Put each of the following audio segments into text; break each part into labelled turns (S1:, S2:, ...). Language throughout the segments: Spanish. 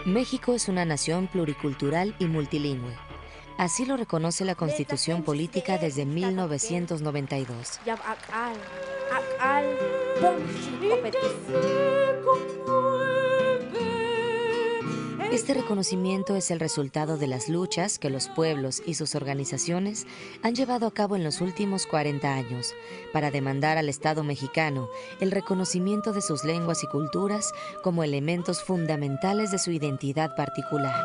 S1: México es una nación pluricultural y multilingüe. Así lo reconoce la Constitución Política desde 1992. Este reconocimiento es el resultado de las luchas que los pueblos y sus organizaciones han llevado a cabo en los últimos 40 años para demandar al Estado mexicano el reconocimiento de sus lenguas y culturas como elementos fundamentales de su identidad particular.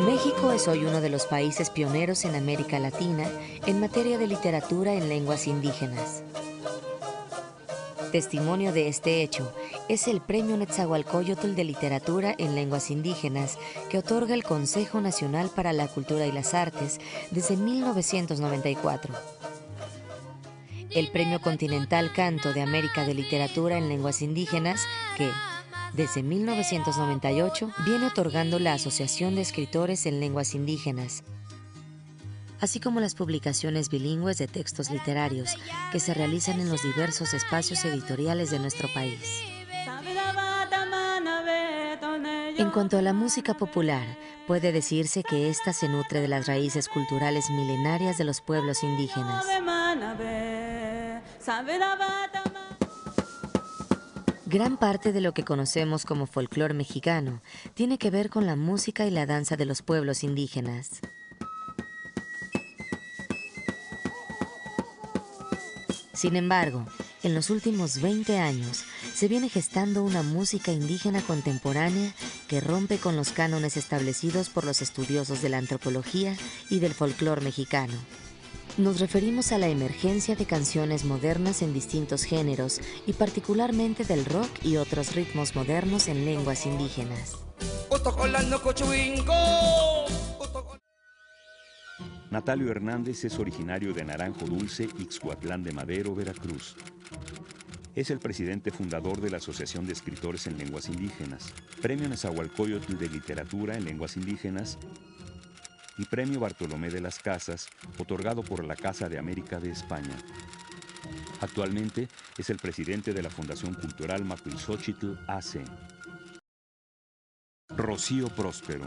S1: México es hoy uno de los países pioneros en América Latina en materia de literatura en lenguas indígenas. Testimonio de este hecho es el Premio Netzahualcóyotl de Literatura en Lenguas Indígenas que otorga el Consejo Nacional para la Cultura y las Artes desde 1994. El Premio Continental Canto de América de Literatura en Lenguas Indígenas que, desde 1998, viene otorgando la Asociación de Escritores en Lenguas Indígenas, así como las publicaciones bilingües de textos literarios que se realizan en los diversos espacios editoriales de nuestro país. En cuanto a la música popular, puede decirse que ésta se nutre de las raíces culturales milenarias de los pueblos indígenas. Gran parte de lo que conocemos como folclore mexicano tiene que ver con la música y la danza de los pueblos indígenas. Sin embargo, en los últimos 20 años se viene gestando una música indígena contemporánea que rompe con los cánones establecidos por los estudiosos de la antropología y del folclore mexicano. Nos referimos a la emergencia de canciones modernas en distintos géneros y particularmente del rock y otros ritmos modernos en lenguas indígenas.
S2: Natalio Hernández es originario de Naranjo Dulce, Ixcuatlán de Madero, Veracruz. Es el presidente fundador de la Asociación de Escritores en Lenguas Indígenas, Premio Netzahualcóyotl de Literatura en Lenguas Indígenas y Premio Bartolomé de las Casas, otorgado por la Casa de América de España. Actualmente es el presidente de la Fundación Cultural Macuilxóchitl AC. Rocío Próspero,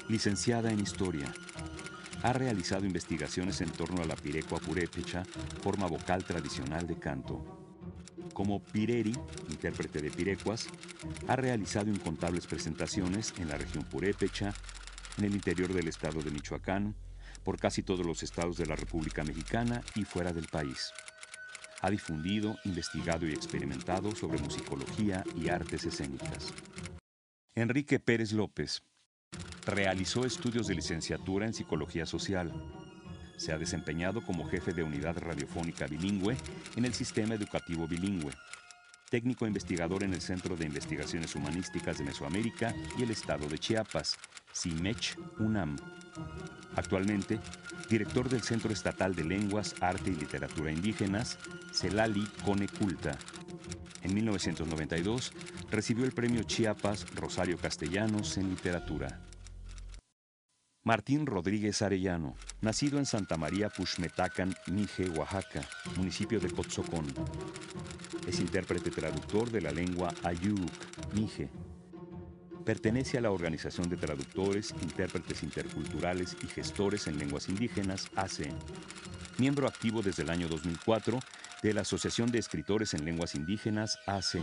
S2: licenciada en Historia. Ha realizado investigaciones en torno a la pirecua purépecha, forma vocal tradicional de canto. Como pireri, intérprete de pirecuas, ha realizado incontables presentaciones en la región purépecha, en el interior del estado de Michoacán, por casi todos los estados de la República Mexicana y fuera del país. Ha difundido, investigado y experimentado sobre musicología y artes escénicas. Enrique Pérez López realizó estudios de licenciatura en Psicología Social. Se ha desempeñado como jefe de unidad radiofónica bilingüe en el Sistema Educativo Bilingüe, técnico investigador en el Centro de Investigaciones Humanísticas de Mesoamérica y el Estado de Chiapas, CIMECH UNAM. Actualmente, director del Centro Estatal de Lenguas, Arte y Literatura Indígenas, CELALI Coneculta. En 1992, recibió el Premio Chiapas Rosario Castellanos en Literatura. Martín Rodríguez Arellano, nacido en Santa María Puxmetacan, Mije, Oaxaca, municipio de Cotzocón. Es intérprete traductor de la lengua Ayuk, Mije. Pertenece a la Organización de Traductores, Intérpretes Interculturales y Gestores en Lenguas Indígenas, ACE. Miembro activo desde el año 2004 de la Asociación de Escritores en Lenguas Indígenas, ACE.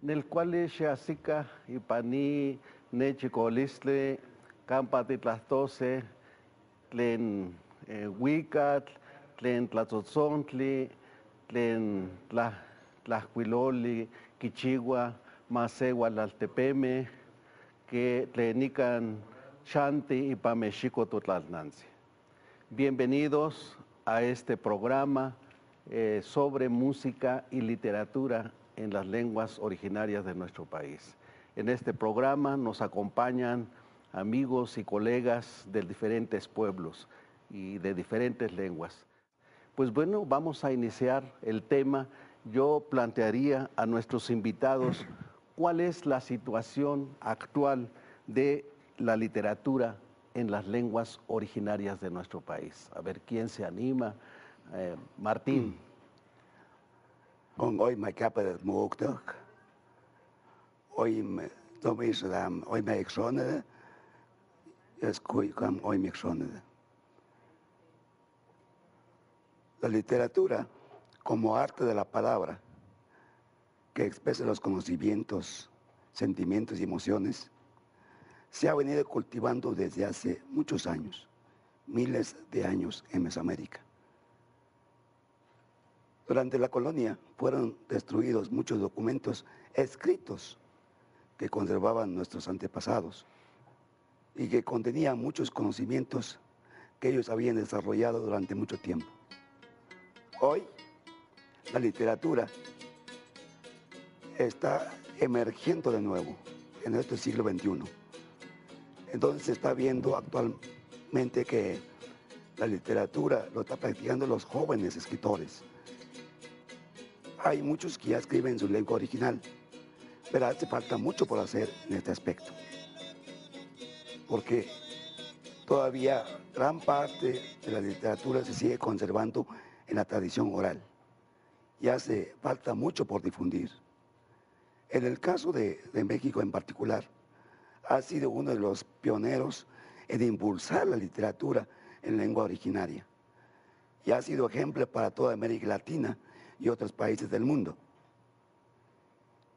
S3: Nel cual Xasica y Pani Nechicolistle, Campa de Tlastose, Tlen Huicat, Tlen Tlatzotzontle, Tlen Tlacuiloli, Quichigua, Masegua Laltepeme, que Tlenican Chanti y Pamexico Totlalnanzi. Bienvenidos a este programa sobre música y literatura en las lenguas originarias de nuestro país. En este programa nos acompañan amigos y colegas de diferentes pueblos y de diferentes lenguas. Pues bueno, vamos a iniciar el tema. Yo plantearía a nuestros invitados cuál es la situación actual de la literatura en las lenguas originarias de nuestro país. A ver, ¿quién se anima? Martín.
S4: Con hoy me capa de Mugdok, hoy me tomo Islam, hoy me exonede, es cuicam hoy me exonede. La literatura, como arte de la palabra, que expresa los conocimientos, sentimientos y emociones, se ha venido cultivando desde hace muchos años, miles de años en Mesoamérica. Durante la colonia fueron destruidos muchos documentos escritos que conservaban nuestros antepasados y que contenían muchos conocimientos que ellos habían desarrollado durante mucho tiempo. Hoy, la literatura está emergiendo de nuevo en este siglo XXI. Entonces se está viendo actualmente que la literatura lo está practicando los jóvenes escritores. Hay muchos que ya escriben en su lengua original, pero hace falta mucho por hacer en este aspecto, porque todavía gran parte de la literatura se sigue conservando en la tradición oral y hace falta mucho por difundir. En el caso de México en particular, ha sido uno de los pioneros en impulsar la literatura en lengua originaria y ha sido ejemplo para toda América Latina y otros países del mundo.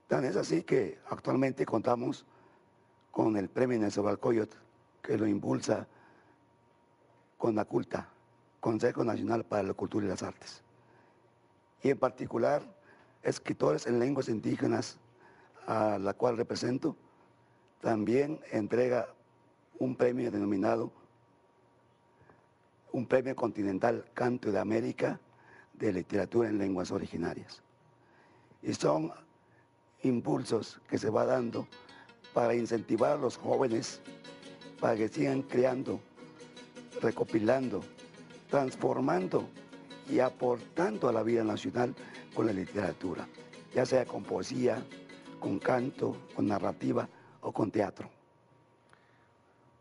S4: Tan es así que actualmente contamos con el Premio Nezahualcóyotl, que lo impulsa CONACULTA, Consejo Nacional para la Cultura y las Artes. Y en particular, escritores en lenguas indígenas, a la cual represento, también entrega un premio denominado un Premio Continental Canto de América de Literatura en Lenguas Originarias. Y son impulsos que se va dando para incentivar a los jóvenes para que sigan creando, recopilando, transformando y aportando a la vida nacional con la literatura, ya sea con poesía, con canto, con narrativa o con teatro.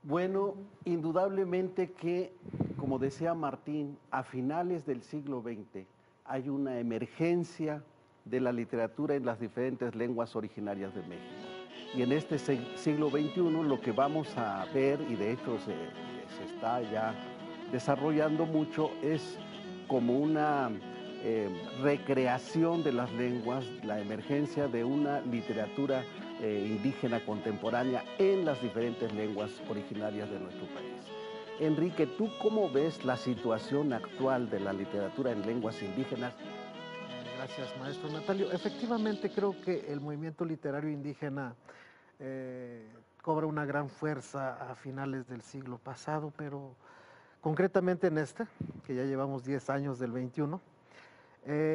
S3: Bueno, indudablemente que, como decía Martín, a finales del siglo XX hay una emergencia de la literatura en las diferentes lenguas originarias de México. Y en este siglo XXI lo que vamos a ver, y de hecho se está ya desarrollando mucho, es como una recreación de las lenguas, la emergencia de una literatura indígena contemporánea en las diferentes lenguas originarias de nuestro país. Enrique, ¿tú cómo ves la situación actual de la literatura en lenguas indígenas?
S5: Gracias, maestro Natalio. Efectivamente, creo que el movimiento literario indígena cobra una gran fuerza a finales del siglo pasado, pero concretamente en este, que ya llevamos 10 años del 21,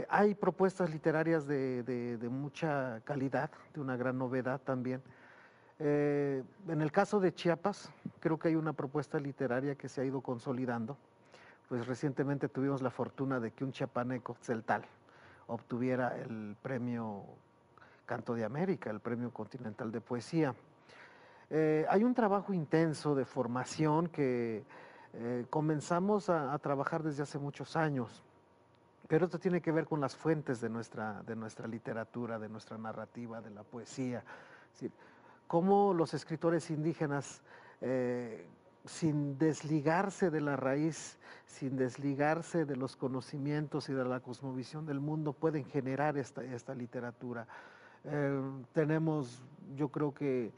S5: hay propuestas literarias de mucha calidad, de una gran novedad también. En el caso de Chiapas, creo que hay una propuesta literaria que se ha ido consolidando. Pues recientemente tuvimos la fortuna de que un chiapaneco, Tzeltal, obtuviera el premio Canto de América, el premio continental de poesía. Hay un trabajo intenso de formación que comenzamos a trabajar desde hace muchos años. Pero esto tiene que ver con las fuentes de nuestra literatura, de nuestra narrativa, de la poesía. Es decir, cómo los escritores indígenas, sin desligarse de la raíz, sin desligarse de los conocimientos y de la cosmovisión del mundo, pueden generar esta literatura. Tenemos, yo creo que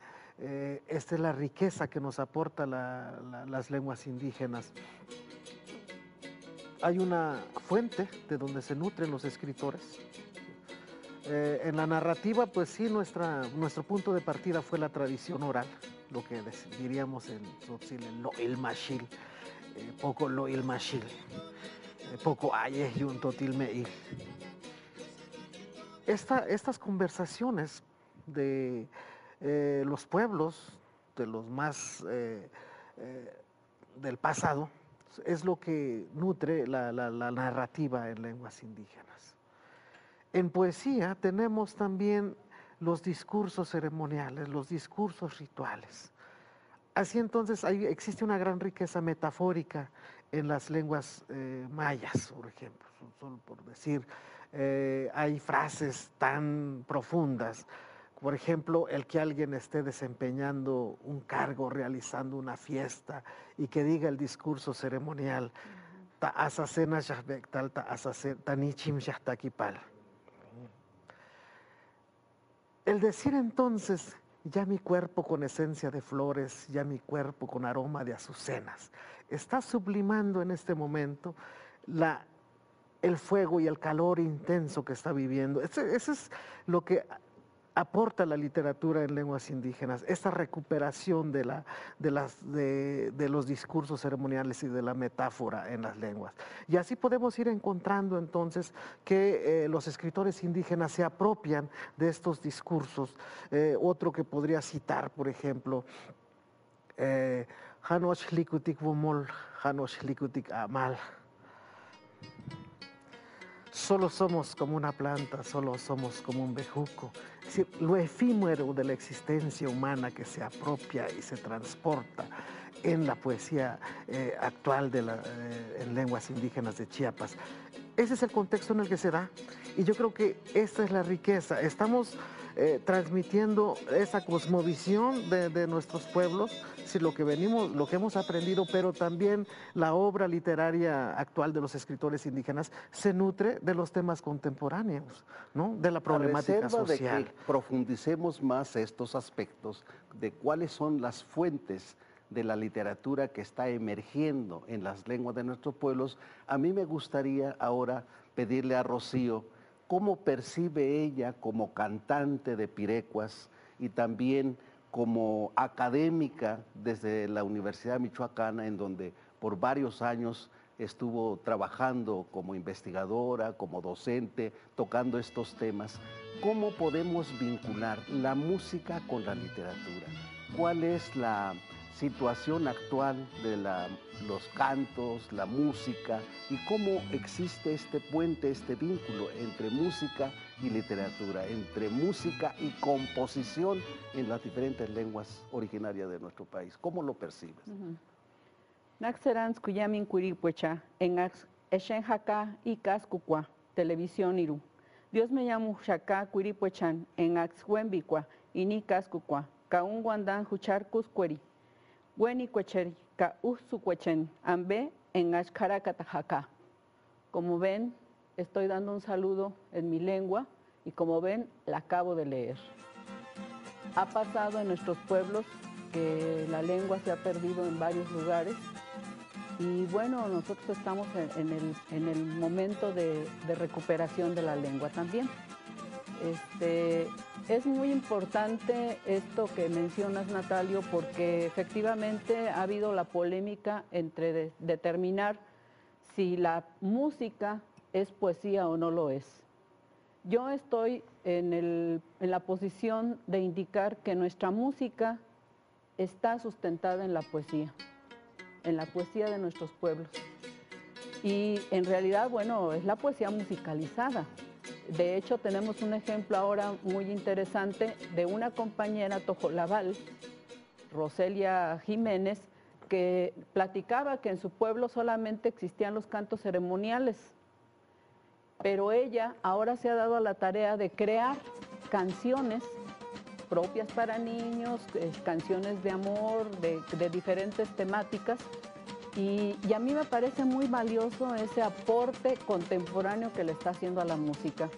S5: esta es la riqueza que nos aporta las lenguas indígenas. Hay una fuente de donde se nutren los escritores. En la narrativa, pues sí, nuestro punto de partida fue la tradición oral, lo que diríamos en Tzotzil, el lo'ilmachil, poco lo'ilmachil, poco aye y un totilmeil. Estas conversaciones de los pueblos, de los más del pasado, es lo que nutre la narrativa en lenguas indígenas. En poesía tenemos también los discursos ceremoniales, los discursos rituales. Así entonces existe una gran riqueza metafórica en las lenguas mayas, por ejemplo, solo por decir, hay frases tan profundas. Por ejemplo, el que alguien esté desempeñando un cargo, realizando una fiesta y que diga el discurso ceremonial, ta asasena tal ta tanichim yahtakipal. El decir entonces, ya mi cuerpo con esencia de flores, ya mi cuerpo con aroma de azucenas, está sublimando en este momento el fuego y el calor intenso que está viviendo. Ese es lo que aporta la literatura en lenguas indígenas, esa recuperación de los discursos ceremoniales y de la metáfora en las lenguas. Y así podemos ir encontrando entonces que los escritores indígenas se apropian de estos discursos. Otro que podría citar, por ejemplo, Hanoch likutik bumol, Hanoch likutik amal. Solo somos como una planta, solo somos como un bejuco. Es decir, lo efímero de la existencia humana que se apropia y se transporta en la poesía actual en lenguas indígenas de Chiapas. Ese es el contexto en el que se da y yo creo que esta es la riqueza. Estamos transmitiendo esa cosmovisión de nuestros pueblos, sí, lo que hemos aprendido, pero también la obra literaria actual de los escritores indígenas se nutre de los temas contemporáneos, ¿no? De la problemática social.
S3: De que profundicemos más estos aspectos de cuáles son las fuentes de la literatura que está emergiendo en las lenguas de nuestros pueblos, a mí me gustaría ahora pedirle a Rocío cómo percibe ella como cantante de pirecuas y también como académica desde la Universidad Michoacana, en donde por varios años estuvo trabajando como investigadora, como docente, tocando estos temas. ¿Cómo podemos vincular la música con la literatura? ¿Cuál es la situación actual de los cantos, la música y cómo existe este puente, este vínculo entre música y literatura, entre música y composición en las diferentes lenguas originarias de nuestro país? ¿Cómo lo percibes?
S6: Naxerans kuyamin kuripuecha en Eshenjaka y Cascucua, televisión iru. Dios me llamo Shaka kuripuechan en Axhuembicua y ni Cascucua, Kaun Guandan Jucharcus Cueri. Weni Cuecheri, Ka Usu Cuechen, Ambe en Ashkarakatajaka. Como ven, estoy dando un saludo en mi lengua y como ven, la acabo de leer. Ha pasado en nuestros pueblos que la lengua se ha perdido en varios lugares y bueno, nosotros estamos en el momento de recuperación de la lengua también. Es muy importante esto que mencionas, Natalio, porque efectivamente ha habido la polémica entre determinar si la música es poesía o no lo es. Yo estoy en la posición de indicar que nuestra música está sustentada en la poesía de nuestros pueblos. Y en realidad, bueno, es la poesía musicalizada. De hecho, tenemos un ejemplo ahora muy interesante de una compañera tojolabal, Roselia Jiménez, que platicaba que en su pueblo solamente existían los cantos ceremoniales, pero ella ahora se ha dado a la tarea de crear canciones propias para niños, canciones de amor, de diferentes temáticas, y a mí me parece muy valioso ese aporte contemporáneo que le está haciendo a la música.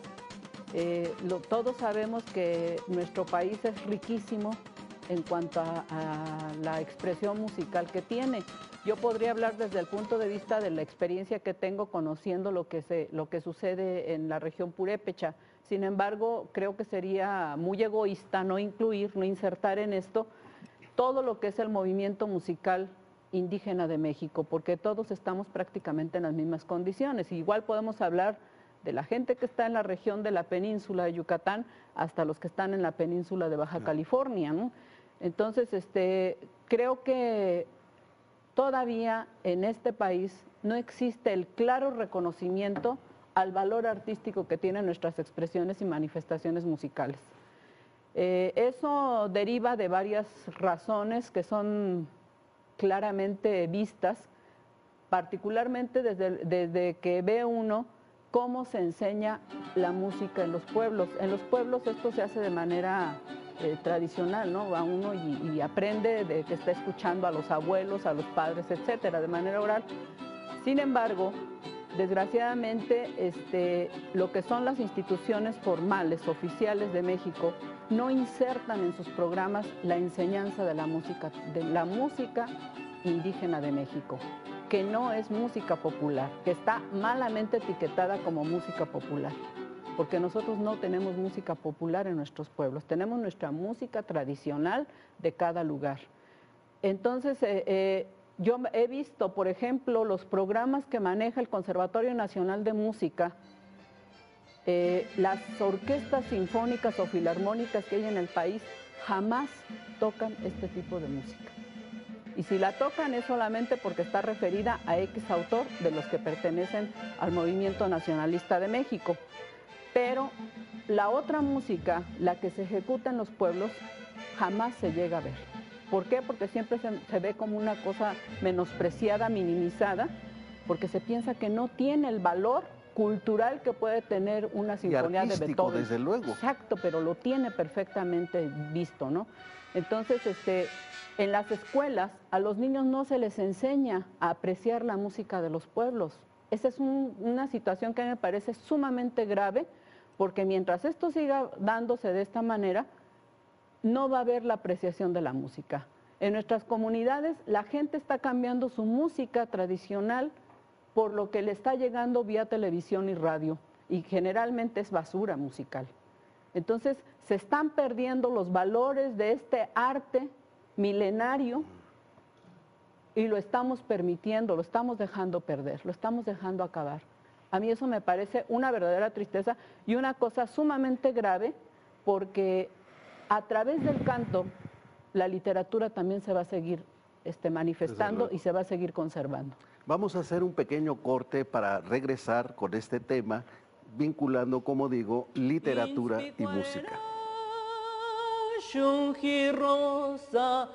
S6: Todos sabemos que nuestro país es riquísimo en cuanto a la expresión musical que tiene. Yo podría hablar desde el punto de vista de la experiencia que tengo conociendo lo que sucede en la región purépecha. Sin embargo, creo que sería muy egoísta no incluir, no insertar en esto todo lo que es el movimiento musical indígena de México, porque todos estamos prácticamente en las mismas condiciones. Igual podemos hablar de la gente que está en la región de la península de Yucatán hasta los que están en la península de Baja California, ¿no? Entonces, creo que todavía en este país no existe el claro reconocimiento al valor artístico que tienen nuestras expresiones y manifestaciones musicales. Eso deriva de varias razones que son claramente vistas, particularmente desde que ve uno cómo se enseña la música en los pueblos. En los pueblos esto se hace de manera tradicional, ¿no? Va uno y aprende de que está escuchando a los abuelos, a los padres, etcétera, de manera oral. Sin embargo, desgraciadamente, lo que son las instituciones formales, oficiales de México, no insertan en sus programas la enseñanza de la música indígena de México, que no es música popular, que está malamente etiquetada como música popular, porque nosotros no tenemos música popular en nuestros pueblos, tenemos nuestra música tradicional de cada lugar. Entonces, yo he visto, por ejemplo, los programas que maneja el Conservatorio Nacional de Música, las orquestas sinfónicas o filarmónicas que hay en el país jamás tocan este tipo de música. Y si la tocan es solamente porque está referida a X autor de los que pertenecen al Movimiento Nacionalista de México. Pero la otra música, la que se ejecuta en los pueblos, jamás se llega a ver. ¿Por qué? Porque siempre se ve como una cosa menospreciada, minimizada, porque se piensa que no tiene el valor cultural que puede tener una sinfonía de Beethoven.
S3: Desde luego.
S6: Exacto, pero lo tiene perfectamente visto, ¿no? Entonces, en las escuelas a los niños no se les enseña a apreciar la música de los pueblos. Esa es una situación que a mí me parece sumamente grave, porque mientras esto siga dándose de esta manera, no va a haber la apreciación de la música. En nuestras comunidades la gente está cambiando su música tradicional por lo que le está llegando vía televisión y radio, y generalmente es basura musical. Entonces se están perdiendo los valores de este arte milenario y lo estamos permitiendo, lo estamos dejando perder, lo estamos dejando acabar. A mí eso me parece una verdadera tristeza y una cosa sumamente grave, porque a través del canto la literatura también se va a seguir manifestando y se va a seguir conservando.
S3: Vamos a hacer un pequeño corte para regresar con este tema, vinculando, como digo, literatura y música.
S7: Rosa,